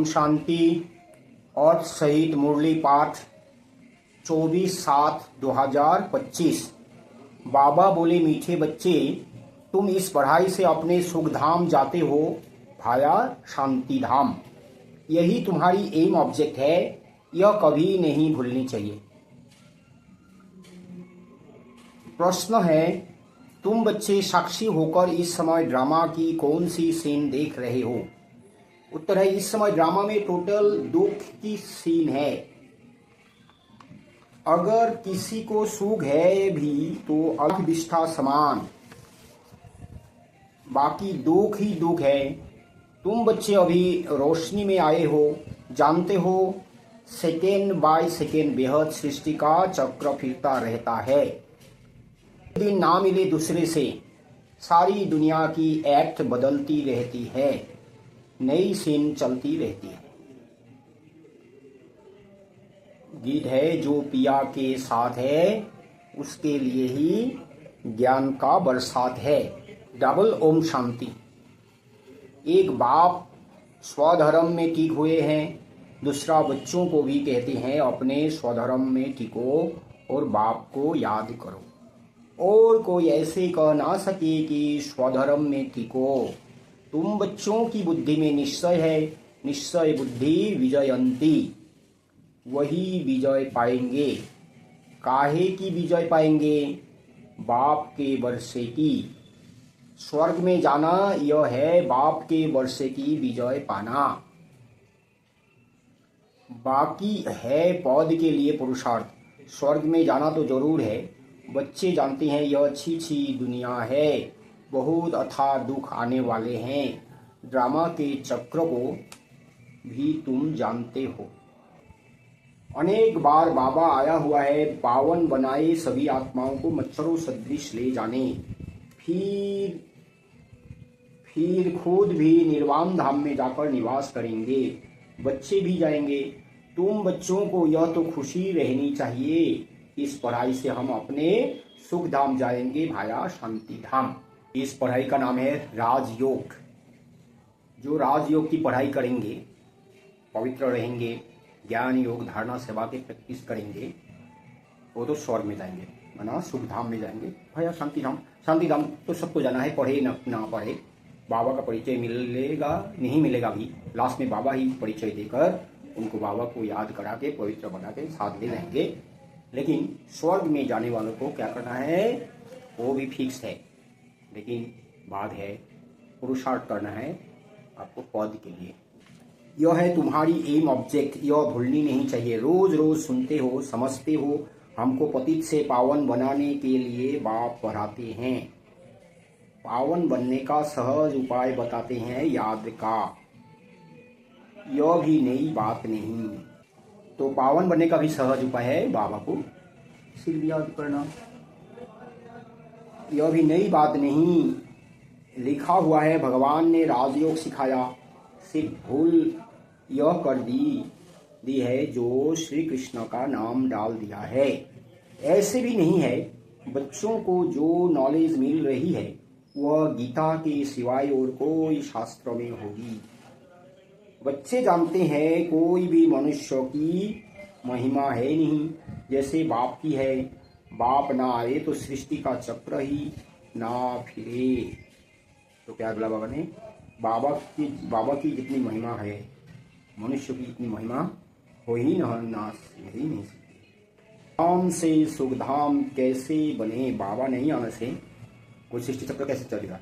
शांति और सहित मुरली पाठ 24/7/2025। बाबा बोले, मीठे बच्चे, तुम इस पढ़ाई से अपने सुख धाम जाते हो भाया शांति धाम। यही तुम्हारी एम ऑब्जेक्ट है, यह कभी नहीं भूलनी चाहिए। प्रश्न है, तुम बच्चे साक्षी होकर इस समय ड्रामा की कौन सी सीन देख रहे हो? उत्तर है, इस समय ड्रामा में टोटल दुख की सीन है। अगर किसी को सुख है भी तो अलग विष्ठा समान, बाकी दुख ही दुख है। तुम बच्चे अभी रोशनी में आए हो, जानते हो सेकेंड बाय सेकेंड बेहद सृष्टि का चक्र फिरता रहता है। दिन ना मिले दूसरे से, सारी दुनिया की एक्ट बदलती रहती है, नई सीन चलती रहती है। गीत है, जो पिया के साथ है उसके लिए ही ज्ञान का बरसात है। डबल ओम शांति। एक बाप स्वधर्म में टिक हुए हैं, दूसरा बच्चों को भी कहते हैं अपने स्वधर्म में टिको और बाप को याद करो। और कोई ऐसे कह ना सके कि स्वधर्म में टिको। तुम बच्चों की बुद्धि में निश्चय है, निश्चय बुद्धि विजयंती, वही विजय पाएंगे। काहे की विजय पाएंगे? बाप के वर्षे की। स्वर्ग में जाना यह है बाप के वर्षे की विजय पाना। बाकी है पद के लिए पुरुषार्थ। स्वर्ग में जाना तो जरूर है। बच्चे जानते हैं यह अच्छी अच्छी दुनिया है, बहुत अथाह दुख आने वाले हैं। ड्रामा के चक्र को भी तुम जानते हो। अनेक बार बाबा आया हुआ है, पावन बनाए सभी आत्माओं को मच्छरों सदृश ले जाने। फिर खुद भी निर्वाण धाम में जाकर निवास करेंगे। बच्चे भी जाएंगे। तुम बच्चों को यह तो खुशी रहनी चाहिए, इस पढ़ाई से हम अपने सुख धाम जाएंगे भाया शांति धाम। इस पढ़ाई का नाम है राजयोग। जो राजयोग की पढ़ाई करेंगे, पवित्र रहेंगे, ज्ञान योग धारणा सेवा के प्रैक्टिस करेंगे, वो तो स्वर्ग में जाएंगे, माना सुख धाम में जाएंगे भाया शांति धाम। शांति धाम तो सबको जाना है, पढ़े ना पढ़े। बाबा का परिचय मिलेगा नहीं मिलेगा भी, लास्ट में बाबा ही परिचय देकर उनको बाबा को याद करा के पवित्र बना के साथ ले जाएंगे। लेकिन स्वर्ग में जाने वालों को क्या करना है वो भी फिक्स है, लेकिन बात है पुरुषार्थ करना है आपको पद के लिए। यह है तुम्हारी एम ऑब्जेक्ट, यह भूलनी नहीं चाहिए। रोज रोज सुनते हो, समझते हो, हमको पतित से पावन बनाने के लिए बाप पढ़ाते हैं। पावन बनने का सहज उपाय बताते हैं याद का। यह भी नई बात नहीं। तो पावन बनने का भी सहज उपाय है बाबा को सिर्फ याद करना। यह भी नई बात नहीं, लिखा हुआ है, भगवान ने राजयोग सिखाया, सिर्फ भूल यह कर दी है जो श्री कृष्ण का नाम डाल दिया है। ऐसे भी नहीं है, बच्चों को जो नॉलेज मिल रही है वह गीता के सिवाय और कोई शास्त्र में होगी। बच्चे जानते हैं कोई भी मनुष्य की महिमा है नहीं जैसे बाप की है। बाप ना आए तो सृष्टि का चक्र ही ना फिरे। तो क्या बोला बाबा ने? बाबा की जितनी महिमा है मनुष्य की जितनी महिमा हो ही नहीं सकती। धाम से सुखधाम कैसे बने? बाबा नहीं आने से कोई सृष्टि चक्र कैसे चलेगा?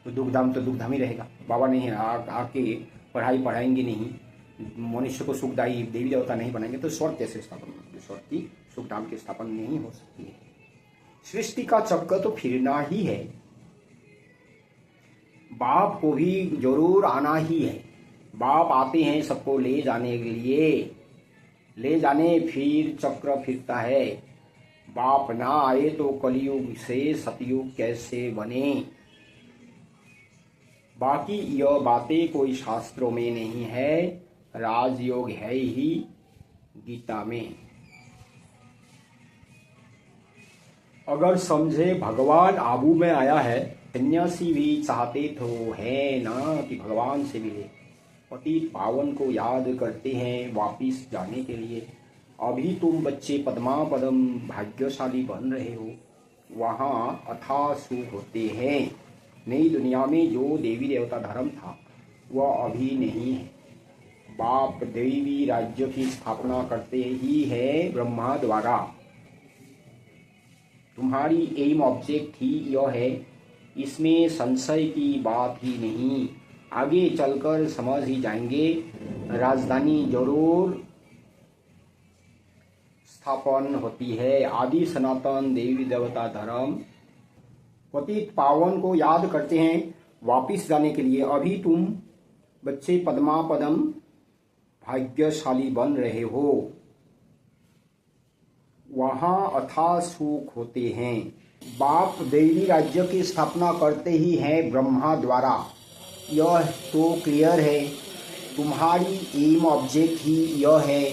तो दुखधाम ही रहेगा। बाबा नहीं आके पढ़ाई पढ़ाएंगे नहीं, मनुष्य को सुखदायी देवी देवता नहीं बनाएंगे तो स्वर्ग कैसे स्थापन होगी? स्वर्ग की सुखधाम की स्थापना नहीं हो सकती है। सृष्टि का चक्र तो फिरना ही है। बाप को भी जरूर आना ही है। बाप आते हैं सबको ले जाने के लिए, ले जाने फिर चक्र फिरता है। बाप ना आए तो कलयुग से सतयुग कैसे बने? बाकी यह बातें कोई शास्त्रों में नहीं है, राजयोग है ही गीता में। अगर समझे भगवान आबू में आया है, सन्यासी भी चाहते तो है ना कि भगवान से मिले। पतित पावन को याद करते हैं वापिस जाने के लिए। अभी तुम बच्चे पद्मा पदम भाग्यशाली बन रहे हो, वहाँ अथाह सुख होते हैं। नई दुनिया में जो देवी देवता धर्म था वह अभी नहीं है। बाप देवी राज्य की स्थापना करते ही है ब्रह्मा द्वारा। तुम्हारी एम ऑब्जेक्ट ही यह है, इसमें संशय की बात ही नहीं। आगे चलकर समझ ही जाएंगे। राजधानी जरूर स्थापन होती है। आदि सनातन देवी देवता धर्म पतित पावन को याद करते हैं वापिस जाने के लिए। अभी तुम बच्चे पद्मा पदम भाग्यशाली बन रहे हो, वहाँ अथाह सुख होते हैं। बाप देवी राज्य की स्थापना करते ही हैं ब्रह्मा द्वारा। यह तो क्लियर है। तुम्हारी एम ऑब्जेक्ट ही यह है,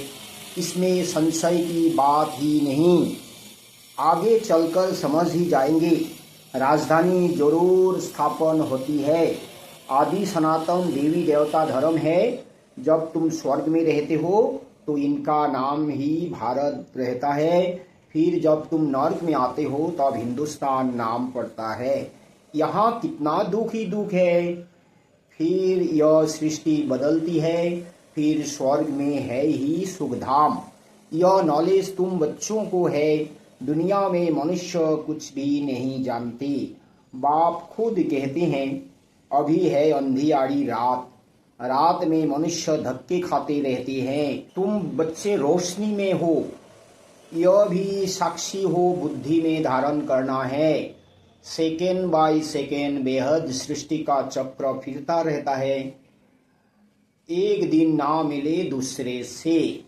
इसमें संशय की बात ही नहीं। आगे चलकर समझ ही जाएंगे। राजधानी जरूर स्थापन होती है। आदि सनातन देवी देवता धर्म है। जब तुम स्वर्ग में रहते हो तो इनका नाम ही भारत रहता है। फिर जब तुम नर्क में आते हो तब हिंदुस्तान नाम पड़ता है। यहाँ कितना दुख ही दुख है। फिर यह सृष्टि बदलती है। फिर स्वर्ग में है ही सुखधाम। यह नॉलेज तुम बच्चों को है। दुनिया में मनुष्य कुछ भी नहीं जानते। बाप खुद कहते हैं, अभी है अंधियारी रात। रात में मनुष्य धक्के खाते रहते हैं। तुम बच्चे रोशनी में हो, यह भी साक्षी हो बुद्धि में धारण करना है। सेकेंड बाय सेकेंड बेहद सृष्टि का चक्र फिरता रहता है। एक दिन ना मिले दूसरे से।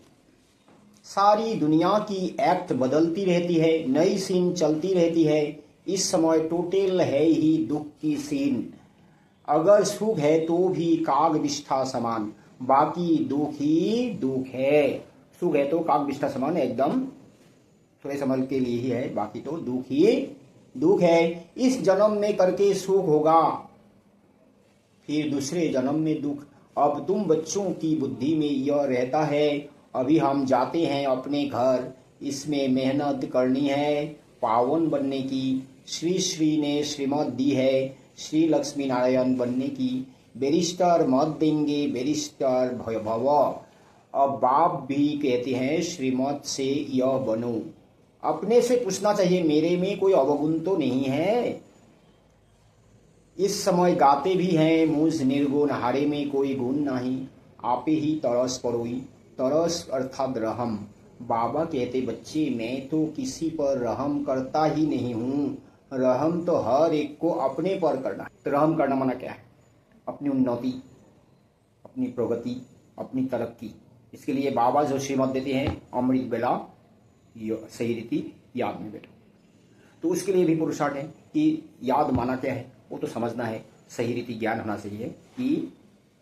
सारी दुनिया की एक्ट बदलती रहती है, नई सीन चलती रहती है। इस समय टोटल है ही दुख की सीन। अगर सुख है तो भी काग विष्ठा समान, बाकी दुख ही दुख है। सुख है तो काग विष्ठा समान एकदम थोड़े समझ के लिए ही है, बाकी तो दुख ही दुख है। इस जन्म में करके सुख होगा, फिर दूसरे जन्म में दुख। अब तुम बच्चों की बुद्धि में यह रहता है, अभी हम जाते हैं अपने घर, इसमें मेहनत करनी है पावन बनने की। श्री श्री ने श्रीमत दी है श्री लक्ष्मी नारायण बनने की। बैरिस्टर मत देंगे बैरिस्टर भव। अब बाप भी कहते हैं श्रीमत से यह बनो। अपने से पूछना चाहिए, मेरे में कोई अवगुण तो नहीं है। इस समय गाते भी हैं, मुझ निर्गुण हारे में कोई गुण नहीं। आपे ही तरस परोई, तरस अर्थात रहम। बाबा कहते, बच्चे मैं तो किसी पर रहम करता ही नहीं हूँ। रहम तो हर एक को अपने पर करना है। तो रहम करना माना क्या है? अपनी उन्नति, अपनी प्रगति, अपनी तरक्की। इसके लिए बाबा जो श्रीमत देते हैं, अमृत बेला सही रीति याद में बैठो। तो उसके लिए भी पुरुषार्थ है कि याद माना क्या है वो तो समझना है। सही रीति ज्ञान होना चाहिए कि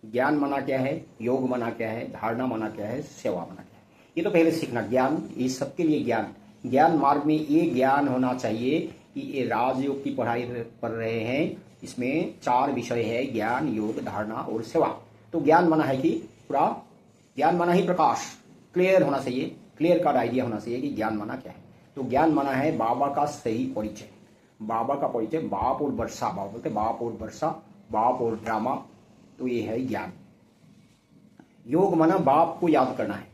ज्ञान माना क्या है, योग माना क्या है, धारणा माना क्या है, सेवा माना क्या है। ये तो पहले सीखना। ज्ञान ये सबके लिए ज्ञान मार्ग में ये ज्ञान होना चाहिए कि ये राजयोग की पढ़ाई कर रहे हैं। इसमें 4 विषय है, ज्ञान, योग, धारणा और सेवा। तो ज्ञान माना है कि पूरा ज्ञान माना ही प्रकाश, क्लियर होना चाहिए, क्लियर कट आइडिया होना चाहिए कि ज्ञान माना क्या है। तो ज्ञान माना है बाबा का सही परिचय। बाबा का परिचय, बाप और वर्षा, बाबा बोलते बाप और वर्षा, बाप और ड्रामा, तो ये है ज्ञान। योग माना बाप को याद करना है।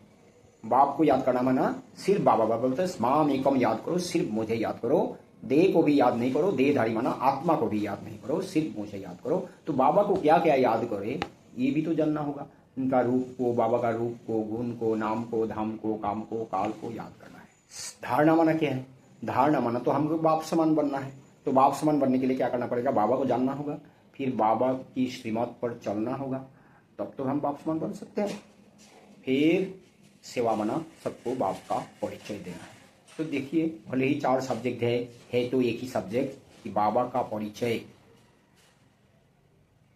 बाप को याद करना माना सिर्फ बाबा बोलते माम एकम याद करो, सिर्फ मुझे याद करो। देह को भी याद नहीं करो, देहधारी माना आत्मा को भी याद नहीं करो, सिर्फ मुझे याद करो। तो बाबा को क्या क्या याद करे ये भी तो जानना होगा। उनका रूप को, बाबा का रूप को, गुण को, नाम को, धाम को, काम को, काल को याद करना है। धारणा माना क्या है? धारणा माना तो हमको बाप समान बनना है। तो बाप समान बनने के लिए क्या करना पड़ेगा? बाबा को जानना होगा, फिर बाबा की श्रीमत पर चलना होगा, तब तो हम बाप समान बन सकते हैं। फिर सेवा माना सबको बाप का परिचय देना है। तो देखिए, भले ही 4 सब्जेक्ट है तो एक ही सब्जेक्ट कि बाबा का परिचय।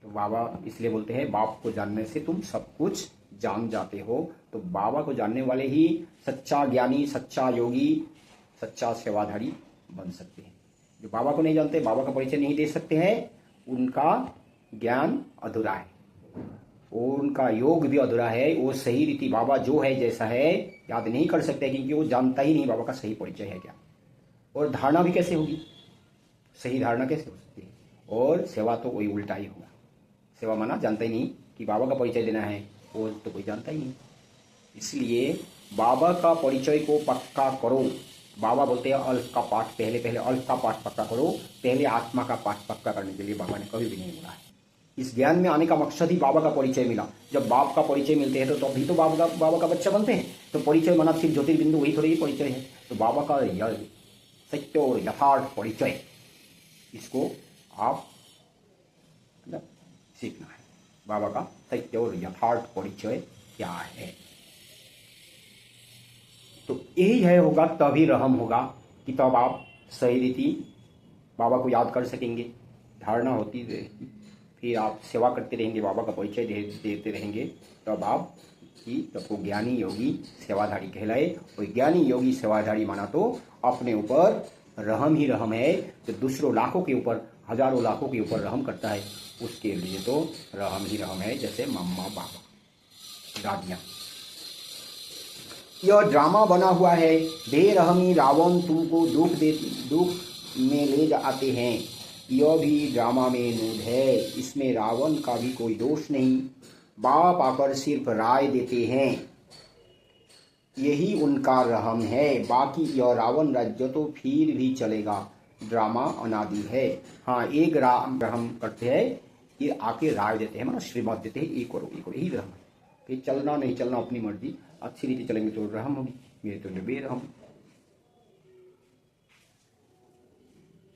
तो बाबा इसलिए बोलते हैं बाप को जानने से तुम सब कुछ जान जाते हो। तो बाबा को जानने वाले ही सच्चा ज्ञानी, सच्चा योगी, सच्चा सेवाधारी बन सकते हैं। जो बाबा को नहीं जानते, बाबा का परिचय नहीं दे सकते हैं, उनका ज्ञान अधूरा है। और उनका योग भी अधूरा है। वो सही रीति बाबा जो है जैसा है याद नहीं कर सकते, क्योंकि वो जानता ही नहीं बाबा का सही परिचय है क्या। और धारणा भी कैसे होगी, सही धारणा कैसे हो सकती है। और सेवा तो वही उल्टा ही होगा। सेवा माना जानता ही नहीं कि बाबा का परिचय देना है, वो तो कोई जानता ही नहीं। इसलिए बाबा का परिचय को पक्का करो। बाबा बोलते हैं अल्फ का पाठ पहले अल्फ का पाठ पक्का करो। पहले आत्मा का पाठ पक्का करने के लिए बाबा ने कभी भी नहीं बोला है। इस ज्ञान में आने का मकसद ही बाबा का परिचय मिला। जब बाप का परिचय मिलते हैं तो अभी तो बाबा का बच्चा बनते हैं। तो परिचय माना सिर्फ ज्योतिर्बिंदु वही थोड़ी ही परिचय है। तो बाबा का सत्य और यथार्थ परिचय, इसको आप सीखना है। बाबा का सत्य और यथार्थ परिचय क्या है। तो यही है होगा, तभी रहम होगा कि तब आप सही रीति बाबा को याद कर सकेंगे। धारणा होती रहेगी, फिर आप सेवा करते रहेंगे, बाबा का परिचय देते रहेंगे, तब आप तब को ज्ञानी योगी सेवाधारी कहलाए। और ज्ञानी योगी सेवाधारी माना तो अपने ऊपर रहम ही रहम है। जो दूसरों लाखों के ऊपर, हजारों लाखों के ऊपर रहम करता है, उसके लिए तो रहम ही रहम है। जैसे मम्मा, बाबा, दादियाँ। यह ड्रामा बना हुआ है। बेरहमी रावण तुमको दुख में ले जाते हैं। यह भी ड्रामा में नूड है। इसमें रावण का भी कोई दोष नहीं। बाप आकर सिर्फ राय देते हैं, यही उनका रहम है। बाकी यह रावण राज्य तो फिर भी चलेगा। ड्रामा अनादि है। हाँ, एक रहम करते हैं, ये आके राय देते हैं, मतलब श्रीमत देते हैं, ये करो यही रहम है। फिर चलना नहीं चलना अपनी मर्जी, अच्छी रीति चलेंगे तो रहम होगी, मेरे तो बेरहम।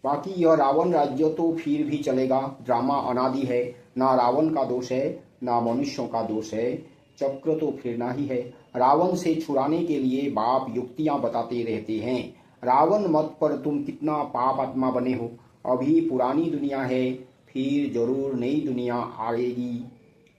बाकी यह रावण राज्य तो फिर भी चलेगा। ड्रामा अनादि है। ना रावण का दोष है, ना मनुष्यों का दोष है। चक्र तो फिरना ही है। रावण से छुड़ाने के लिए बाप युक्तियां बताते रहते हैं। रावण मत पर तुम कितना पाप आत्मा बने हो। अभी पुरानी दुनिया है, फिर जरूर नई दुनिया आएगी।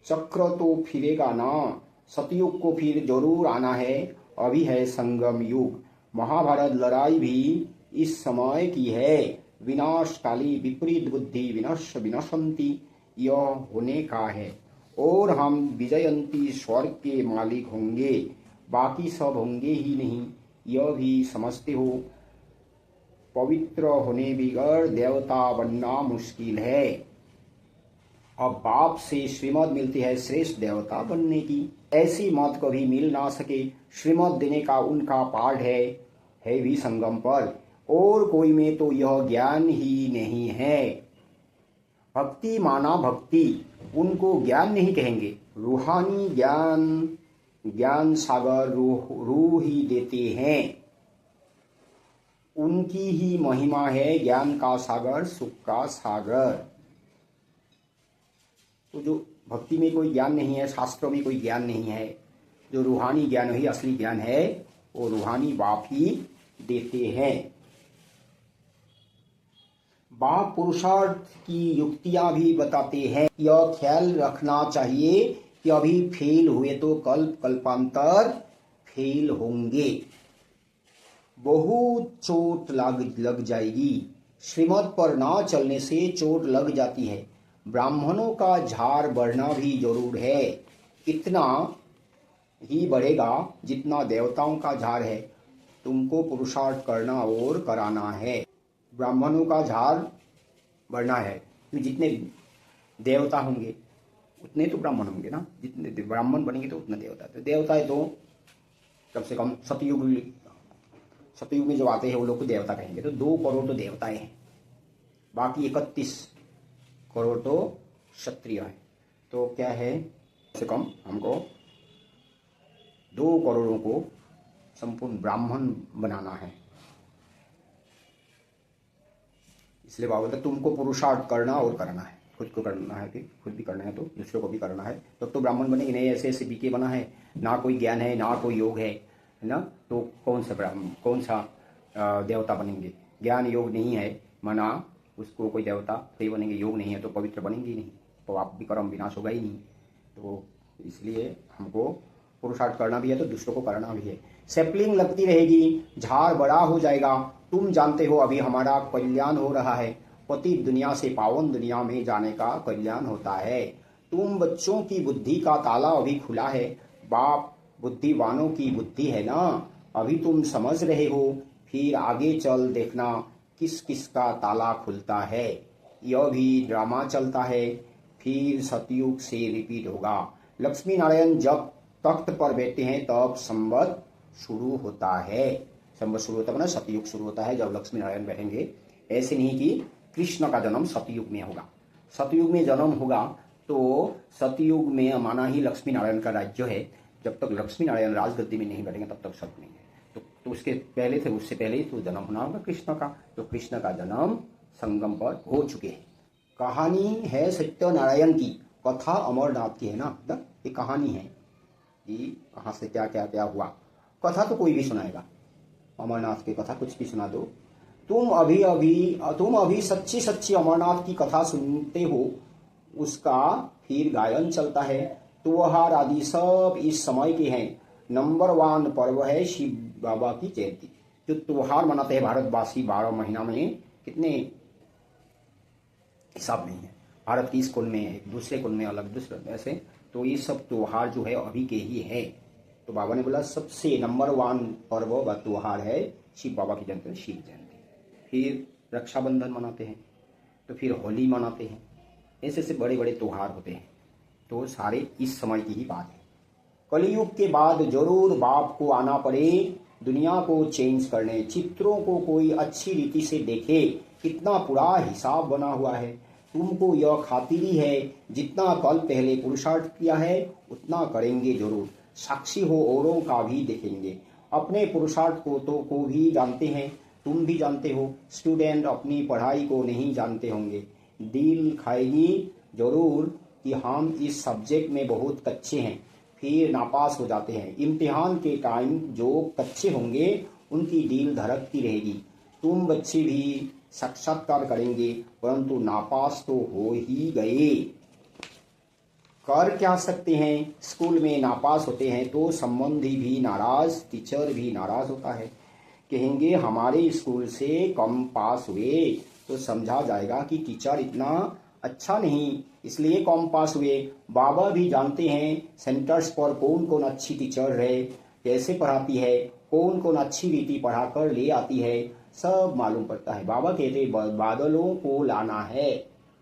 चक्र तो फिरेगा ना। सतयुग को फिर जरूर आना है। अभी है संगम युग। महाभारत लड़ाई भी इस समय की है। विनाशकाली विपरीत बुद्धि विनशंति, यह होने का है। और हम विजयंती स्वर्ग के मालिक होंगे, बाकी सब होंगे ही नहीं। यह भी समझते हो। पवित्र होने बिगड़ देवता बनना मुश्किल है। अब बाप से श्रीमत मिलती है श्रेष्ठ देवता बनने की। ऐसी मत कभी मिल ना सके। श्रीमत देने का उनका पाठ है भी संगम पर। और कोई में तो यह ज्ञान ही नहीं है। भक्ति माना भक्ति, उनको ज्ञान नहीं कहेंगे। रूहानी ज्ञान सागर रूह ही देते हैं। उनकी ही महिमा है ज्ञान का सागर, सुख का सागर। तो जो भक्ति में कोई ज्ञान नहीं है, शास्त्रों में कोई ज्ञान नहीं है, जो रूहानी ज्ञान ही असली ज्ञान है, वो रूहानी बाप ही देते हैं। बाप पुरुषार्थ की युक्तियां भी बताते हैं। यह ख्याल रखना चाहिए कि अभी फेल हुए तो कल्पांतर फेल होंगे। बहुत चोट लग जाएगी। श्रीमत पर ना चलने से चोट लग जाती है। ब्राह्मणों का झार बढ़ना भी जरूर है। इतना ही बढ़ेगा जितना देवताओं का झार है। तुमको पुरुषार्थ करना और कराना है। ब्राह्मणों का झार बढ़ना है। जितने देवता होंगे उतने तो ब्राह्मण होंगे ना। जितने ब्राह्मण बनेंगे तो उतने देवता। तो देवता है तो कम से कम सतयुग में जो आते हैं वो लोग को देवता कहेंगे। तो 2 करोड़ तो देवताएं हैं, बाकी 31 करोड़ तो क्षत्रिय है। तो क्या है, कम से कम हमको 2 करोड़ों को संपूर्ण ब्राह्मण बनाना है। इसलिए बाबा बोलते तुमको पुरुषार्थ करना और करना है। खुद को करना है, फिर खुद भी करना है तो दूसरों को भी करना है। तो ब्राह्मण बनेंगे नहीं। ऐसे बीके बना है, ना कोई ज्ञान है ना कोई योग है ना, तो कौन सा देवता बनेंगे। ज्ञान योग नहीं है माना उसको कोई देवता सही बनेंगे। योग नहीं है तो पवित्र बनेंगे ही नहीं, तो आप भी कर्म विनाश होगा ही नहीं। तो इसलिए हमको पुरुषार्थ करना भी है तो दूसरों को करना भी है। सैपलिंग लगती रहेगी, झाड़ बड़ा हो जाएगा। तुम जानते हो अभी हमारा कल्याण हो रहा है। पतित दुनिया से पावन दुनिया में जाने का कल्याण होता है। तुम बच्चों की बुद्धि का ताला अभी खुला है। बाप बुद्धिवानों की बुद्धि है ना, अभी तुम समझ रहे हो, फिर आगे चल देखना किस किस का ताला खुलता है। यह भी ड्रामा चलता है, फिर सतयुग से रिपीट होगा। लक्ष्मी नारायण जब तख्त पर बैठते हैं तब संवत शुरू होता है। संवत शुरू होता है ना, सतयुग शुरू होता है जब लक्ष्मी नारायण बैठेंगे। ऐसे नहीं कि कृष्ण का जन्म सतयुग में होगा। सतयुग में जन्म होगा तो सतयुग में माना ही लक्ष्मी नारायण का राज्य है। जब तक लक्ष्मी नारायण राजगद्दी में नहीं बैठेंगे तब तक सत नहीं है। तो उसके पहले थे, उससे पहले ही तो जन्म होना होगा कृष्ण का। तो कृष्ण का जन्म संगम पर हो चुके हैं। कहानी है सत्यनारायण की, कथा अमरनाथ की है ना। ये कहानी है कि कहाँ से क्या क्या क्या हुआ। कथा तो कोई भी सुनाएगा, अमरनाथ की कथा कुछ भी सुना दो। तुम अभी सच्ची सच्ची अमरनाथ की कथा सुनते हो, उसका फिर गायन चलता है। त्योहार आदि सब इस समय के हैं। नंबर 1 पर्व है शिव बाबा की जयंती। जो त्योहार मनाते हैं भारतवासी 12 महीना में, कितने हिसाब नहीं है। भारत की इस कुल में है, दूसरे कुल में अलग, दूसरे ऐसे। तो ये सब त्योहार जो है अभी के ही है। तो बाबा ने बोला सबसे नंबर 1 पर्व व त्योहार है शिव बाबा की जयंती, शिव जयंती। फिर रक्षाबंधन मनाते हैं, तो फिर होली मनाते हैं। ऐसे से बड़े बड़े त्योहार होते हैं। तो सारे इस समय की ही बात है। कलयुग के बाद जरूर बाप को आना पड़े दुनिया को चेंज करने। चित्रों को कोई अच्छी रीति से देखे, कितना पूरा हिसाब बना हुआ है। तुमको यह खातिरी है, जितना कल पहले पुरुषार्थ किया है उतना करेंगे जरूर। साक्षी हो औरों का भी देखेंगे। अपने पुरुषार्थ को भी जानते हैं, तुम भी जानते हो। स्टूडेंट अपनी पढ़ाई को नहीं जानते होंगे। दिल खाएगी जरूर कि हम इस सब्जेक्ट में बहुत कच्चे हैं, फिर नापास हो जाते हैं। इम्तिहान के टाइम जो कच्चे होंगे उनकी दिल धड़कती रहेगी। तुम बच्चे भी साक्षात्कार करेंगे, परंतु नापास तो हो ही गए। कर क्या सकते हैं, स्कूल में नापास होते हैं तो संबंधी भी नाराज, टीचर भी नाराज होता है। कहेंगे हमारे स्कूल से कम पास हुए, तो समझा जाएगा कि टीचर इतना अच्छा नहीं इसलिए कम पास हुए। बाबा भी जानते हैं सेंटर्स पर कौन कौन अच्छी टीचर है, कैसे पढ़ाती है, कौन कौन अच्छी रीति पढ़ाकर ले आती है, सब मालूम पड़ता है। बाबा कहते बादलों को लाना है,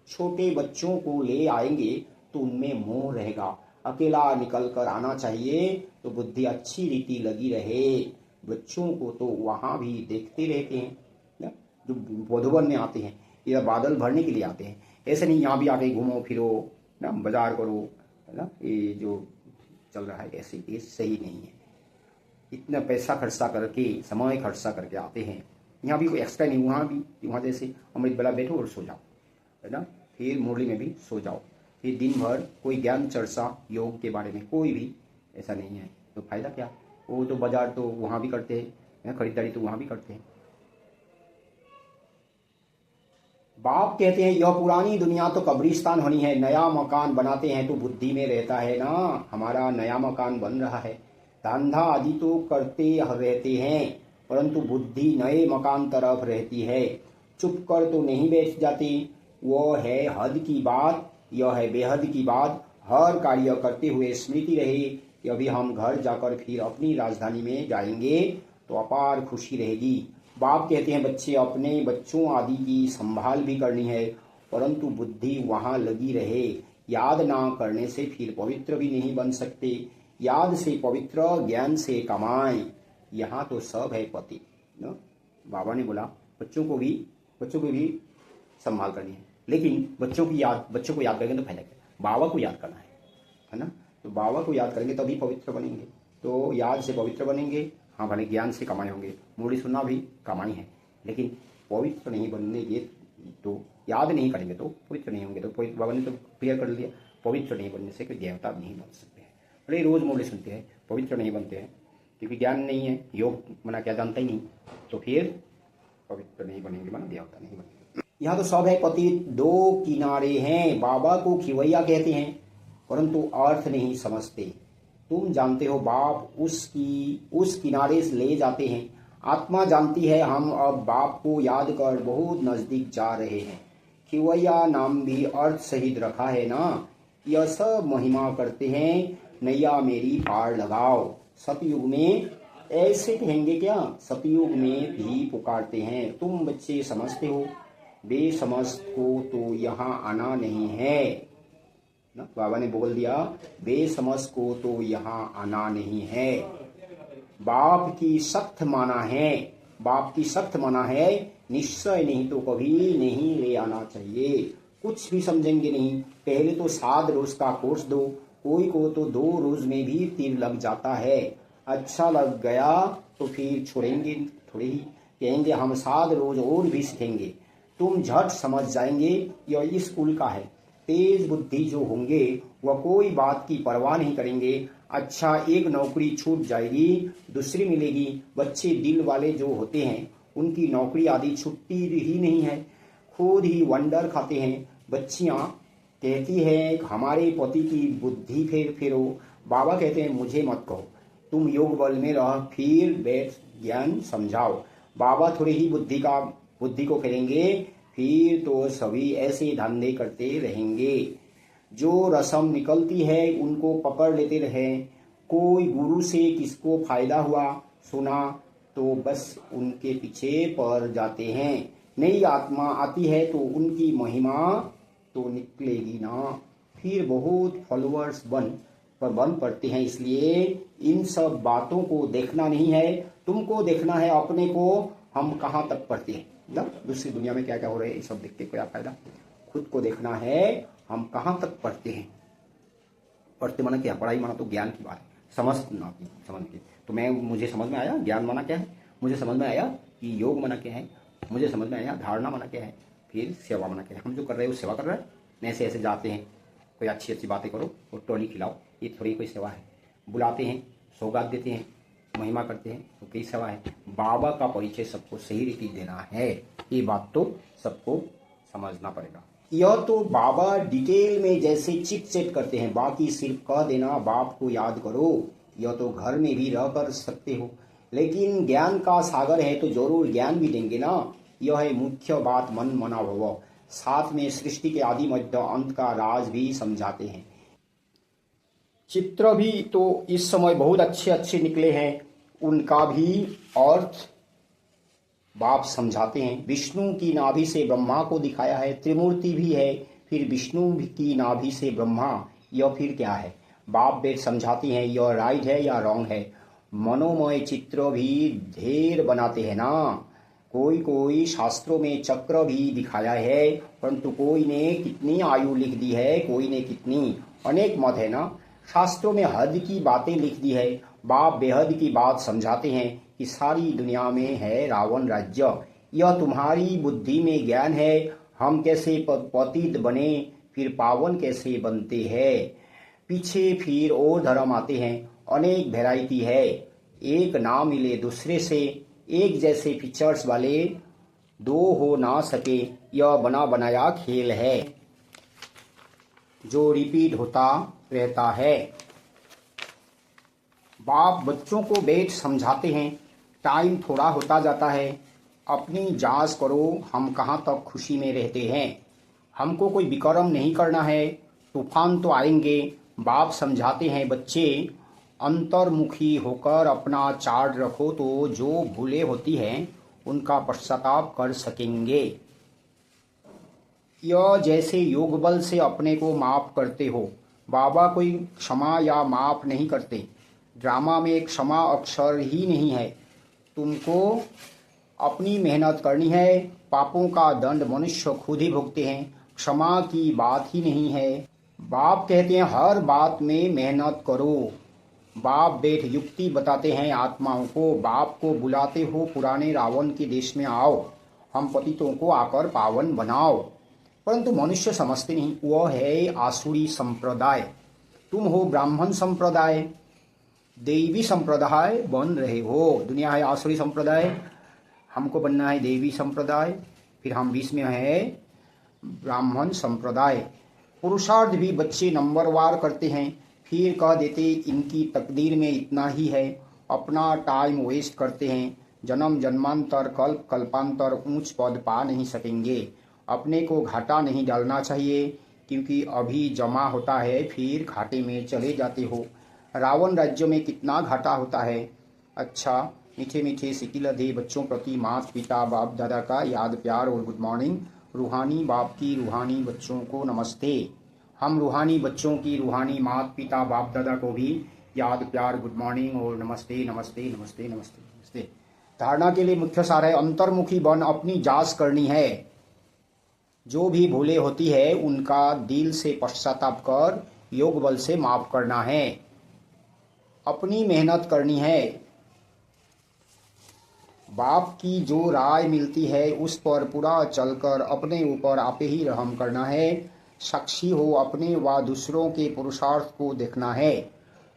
छोटे बच्चों को ले आएंगे तो उनमें मोह रहेगा। अकेला निकल कर आना चाहिए तो बुद्धि अच्छी रीति लगी रहे। बच्चों को तो वहाँ भी देखते रहते हैं ना, जो बोधवन में आते हैं, ये बादल भरने के लिए आते हैं। ऐसे नहीं यहाँ भी आके घूमो फिरो ना, बाजार करो, है ना। ये जो चल रहा है ऐसे ये सही नहीं है। इतना पैसा खर्चा करके, समय खर्चा करके आते हैं, यहाँ भी कोई एक्स्ट्रा नहीं। वहाँ जैसे अमृत बेला बैठो और सो जाओ, है ना। फिर मुरली में भी सो जाओ, फिर दिन भर कोई ज्ञान चर्चा योग के बारे में कोई भी ऐसा नहीं है, तो फायदा क्या। वो तो बाजार तो वहाँ भी करते हैं, खरीदारी तो वहाँ भी करते हैं। बाप कहते हैं यह पुरानी दुनिया तो कब्रिस्तान होनी है, नया मकान बनाते हैं तो बुद्धि में रहता है ना। हमारा नया मकान बन रहा है, धंधा आदि तो करते रहते हैं, परंतु बुद्धि नए मकान तरफ रहती है। चुप कर तो नहीं बैठ जाती, वो है हद की बात, यह है बेहद की बात। हर कार्य करते हुए स्मृति रहे कि अभी हम घर जाकर फिर अपनी राजधानी में जाएंगे तो अपार खुशी रहेगी। बाप कहते हैं बच्चे अपने बच्चों आदि की संभाल भी करनी है, परंतु बुद्धि वहाँ लगी रहे। याद ना करने से फिर पवित्र भी नहीं बन सकते। याद से पवित्र, ज्ञान से कमाएं, यहाँ तो सब है पति ना। बाबा ने बोला बच्चों को भी संभाल करनी है, लेकिन बच्चों को याद करेंगे तो फायदा क्या, बाबा को याद करना है ना। तो बाबा को याद करेंगे तभी पवित्र बनेंगे। तो याद से पवित्र बनेंगे, हाँ भले ज्ञान से कमाई होंगे, मुरली सुनना भी कमाई है, लेकिन पवित्र नहीं बनेंगे तो याद नहीं करेंगे तो पवित्र नहीं होंगे। तो बाबा ने तो क्लियर कर लिया, पवित्र नहीं बनने से कोई देवता नहीं बन सकते हैं। भले रोज मुरली सुनते हैं, पवित्र नहीं बनते हैं क्योंकि ज्ञान नहीं है, योग मना क्या जानता ही नहीं, तो फिर पवित्र नहीं बनेंगे, मना देवता नहीं बनेंगे। यहाँ तो सब है पति, दो किनारे हैं। बाबा को खिवैया कहते हैं, परंतु अर्थ नहीं समझते। तुम जानते हो बाप उस किनारे से ले जाते हैं। आत्मा जानती है हम अब बाप को याद कर बहुत नजदीक जा रहे हैं। खिवैया नाम भी अर्थ सहित रखा है ना, यह सब महिमा करते हैं, नैया मेरी पार लगाओ। सतयुग में ऐसे कहेंगे क्या? सतयुग में भी पुकारते हैं। तुम बच्चे समझते हो, बेसमझ को तो यहाँ आना नहीं है ना। बाबा ने बोल दिया, बेसमझ को तो यहाँ आना नहीं है। बाप की सख्त माना है, बाप की सख्त माना है, निश्चय नहीं तो कभी नहीं ले आना चाहिए। कुछ भी समझेंगे नहीं। पहले तो 7 रोज का कोर्स दो, कोई को तो 2 रोज में भी तीर लग जाता है। अच्छा लग गया तो फिर छोड़ेंगे थोड़े ही, कहेंगे हम 7 रोज और भी सीखेंगे। तुम झट समझ जाएंगे यह स्कूल का है। तेज बुद्धि जो होंगे वह कोई बात की परवाह नहीं करेंगे। अच्छा, एक नौकरी छूट जाएगी, दूसरी मिलेगी। बच्चे दिल वाले जो होते हैं उनकी नौकरी आदि छुट्टी ही नहीं है, खुद ही वंडर खाते हैं। बच्चियां कहती हैं हमारे पति की बुद्धि फेरो। बाबा कहते हैं मुझे मत कहो, तुम योग बल में रह, फिर बैठ ज्ञान समझाओ। बाबा थोड़ी ही बुद्धि को फेरेंगे, फिर तो सभी ऐसे धंधे करते रहेंगे। जो रस्म निकलती है उनको पकड़ लेते रहे। कोई गुरु से किसको फायदा हुआ सुना तो बस उनके पीछे पड़ जाते हैं। नई आत्मा आती है तो उनकी महिमा तो निकलेगी ना, फिर बहुत फॉलोअर्स बन पड़ते हैं। इसलिए इन सब बातों को देखना नहीं है, तुमको देखना है अपने को, हम कहाँ तक पढ़ते हैं ना, दूसरी दुनिया में क्या क्या हो रहा है, ये सब देख के क्या फायदा। खुद को देखना है हम कहाँ तक पढ़ते हैं। पढ़ते माना क्या? पढ़ाई माना तो ज्ञान की बात, समझ के। तो मुझे समझ में आया ज्ञान माना क्या है, मुझे समझ में आया कि योग माना क्या है, मुझे समझ में आया धारणा माना क्या है, फिर सेवा माना क्या है। हम जो कर रहे हैं वो सेवा कर रहे हैं। ऐसे ऐसे जाते हैं, कोई अच्छी अच्छी बातें करो और टोली खिलाओ, ये थोड़ी कोई सेवा है। बुलाते हैं, सौगात देते हैं, महिमा करते हैं, तो कई सेवा है। बाबा का परिचय सबको सही रीति देना है, ये बात तो सबको समझना पड़ेगा। यह तो बाबा डिटेल में जैसे चिट चेट करते हैं, बाकी सिर्फ कह देना बाप को याद करो। यह तो घर में भी रह कर सकते हो, लेकिन ज्ञान का सागर है तो जरूर ज्ञान भी देंगे ना। यह है मुख्य बात, मन मना भव। साथ में सृष्टि के आदि मध्य अंत का राज भी समझाते हैं। चित्र भी तो इस समय बहुत अच्छे अच्छे निकले हैं, उनका भी अर्थ बाप समझाते हैं। विष्णु की नाभि से ब्रह्मा को दिखाया है, त्रिमूर्ति भी है, फिर विष्णु की नाभि से ब्रह्मा, यह फिर क्या है? बाप बेट समझाते हैं यह राइट है या रॉन्ग है। मनोमय चित्र भी ढेर बनाते हैं ना। कोई शास्त्रों में चक्र भी दिखाया है, परंतु कोई ने कितनी आयु लिख दी है, कोई ने कितनी, अनेक मत है ना। शास्त्रों में हद की बातें लिख दी है, बाप बेहद की बात समझाते हैं कि सारी दुनिया में है रावण राज्य। यह तुम्हारी बुद्धि में ज्ञान है, हम कैसे पतित बने, फिर पावन कैसे बनते हैं। पीछे फिर और धर्म आते हैं, अनेक वैरायटी है, एक ना मिले दूसरे से, एक जैसे फीचर्स वाले दो हो ना सके, यह बना बनाया खेल है जो रिपीट होता रहता है। बाप बच्चों को बैठ समझाते हैं, टाइम थोड़ा होता जाता है, अपनी जांच करो हम कहाँ तक खुशी में रहते हैं। हमको कोई विक्रम नहीं करना है, तूफान तो आएंगे। बाप समझाते हैं बच्चे अंतर्मुखी होकर अपना चार्ट रखो तो जो भूलें होती हैं उनका पश्चाताप कर सकेंगे। यह जैसे योग बल से अपने को माफ करते हो, बाबा कोई क्षमा या माफ नहीं करते। ड्रामा में क्षमा अक्षर ही नहीं है, तुमको अपनी मेहनत करनी है। पापों का दंड मनुष्य खुद ही भुगते हैं, क्षमा की बात ही नहीं है। बाप कहते हैं हर बात में मेहनत करो। बाप बेट युक्ति बताते हैं आत्माओं को, बाप को बुलाते हो पुराने रावण के देश में आओ, हम पतितों को आकर पावन बनाओ। परंतु मनुष्य समझते नहीं, वह है आसुरी संप्रदाय, तुम हो ब्राह्मण संप्रदाय, देवी संप्रदाय बन रहे हो। दुनिया है आसुरी संप्रदाय, हमको बनना है देवी संप्रदाय, फिर हम बीच में है ब्राह्मण संप्रदाय। पुरुषार्थ भी बच्चे नंबरवार करते हैं, फिर कह देते इनकी तकदीर में इतना ही है, अपना टाइम वेस्ट करते हैं। जन्म जन्मांतर कल्प कल्पांतर ऊंच पद पा नहीं सकेंगे। अपने को घाटा नहीं डालना चाहिए, क्योंकि अभी जमा होता है फिर घाटे में चले जाते हो। रावण राज्य में कितना घाटा होता है। अच्छा, मीठे मीठे सिकिलधे बच्चों प्रति माता पिता बाप दादा का याद प्यार और गुड मॉर्निंग। रूहानी बाप की रूहानी बच्चों को नमस्ते। हम रूहानी बच्चों की रूहानी माता पिता बाप दादा को भी याद प्यार गुड मॉर्निंग और नमस्ते नमस्ते नमस्ते नमस्ते नमस्ते। धारणा के लिए मुख्य सार है, अंतर्मुखी बन अपनी जांच करनी है। जो भी भूलें होती है उनका दिल से पश्चाताप कर योग बल से माफ करना है। अपनी मेहनत करनी है। बाप की जो राय मिलती है उस पर पूरा चलकर अपने ऊपर आपे ही रहम करना है। साक्षी हो अपने व दूसरों के पुरुषार्थ को देखना है।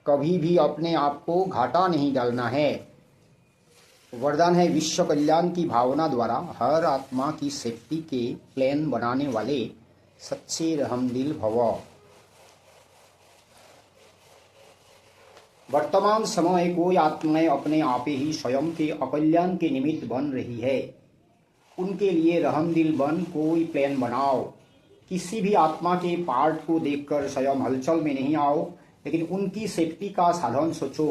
कभी भी अपने आप को घाटा नहीं डालना है। वरदान है, विश्व कल्याण की भावना द्वारा हर आत्मा की सेफ्टी के प्लान बनाने वाले सच्चे रहमदिल भव। वर्तमान समय कोई आत्माएं अपने आप ही स्वयं के अकल्याण के निमित्त बन रही है। उनके लिए रहमदिल बन कोई प्लान बनाओ। किसी भी आत्मा के पार्ट को देखकर स्वयं हलचल में नहीं आओ, लेकिन उनकी सेफ्टी का साधन सोचो।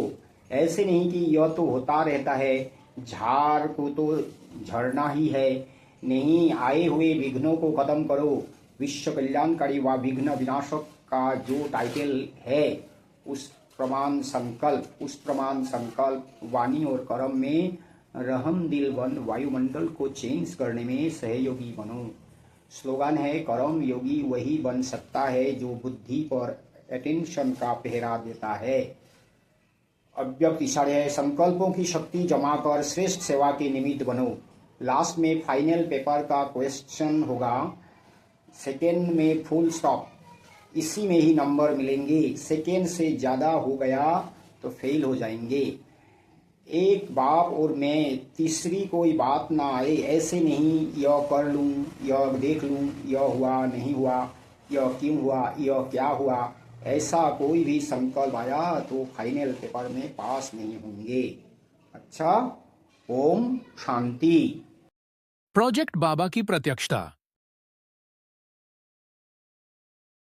ऐसे नहीं कि यह तो होता रहता है, झाड़ को तो झड़ना ही है। नहीं, आए हुए विघ्नों को खत्म करो। विश्व कल्याणकारी व विघ्न विनाशक का जो टाइटल है उस प्रमाण संकल्प वाणी और कर्म में रहमदिल बन वायुमंडल को चेंज करने में सहयोगी बनो। स्लोगन है, कर्म योगी वही बन सकता है जो बुद्धि पर अटेंशन का पहरा देता है। अव्यक्त इशारे है, संकल्पों की शक्ति जमा कर श्रेष्ठ सेवा के निमित्त बनो। लास्ट में फाइनल पेपर का क्वेश्चन होगा, सेकेंड में फुल स्टॉप, इसी में ही नंबर मिलेंगे। सेकेंड से ज़्यादा हो गया तो फेल हो जाएंगे। एक बाप और मैं, तीसरी कोई बात ना आए। ऐसे नहीं, यह कर लूँ, यह देख लूँ, यह हुआ नहीं हुआ, यह क्यों हुआ, यह क्या हुआ, ऐसा कोई भी संकल्प आया तो फाइनल पेपर में पास नहीं होंगे। अच्छा, ओम शांति। प्रोजेक्ट बाबा की प्रत्यक्षता।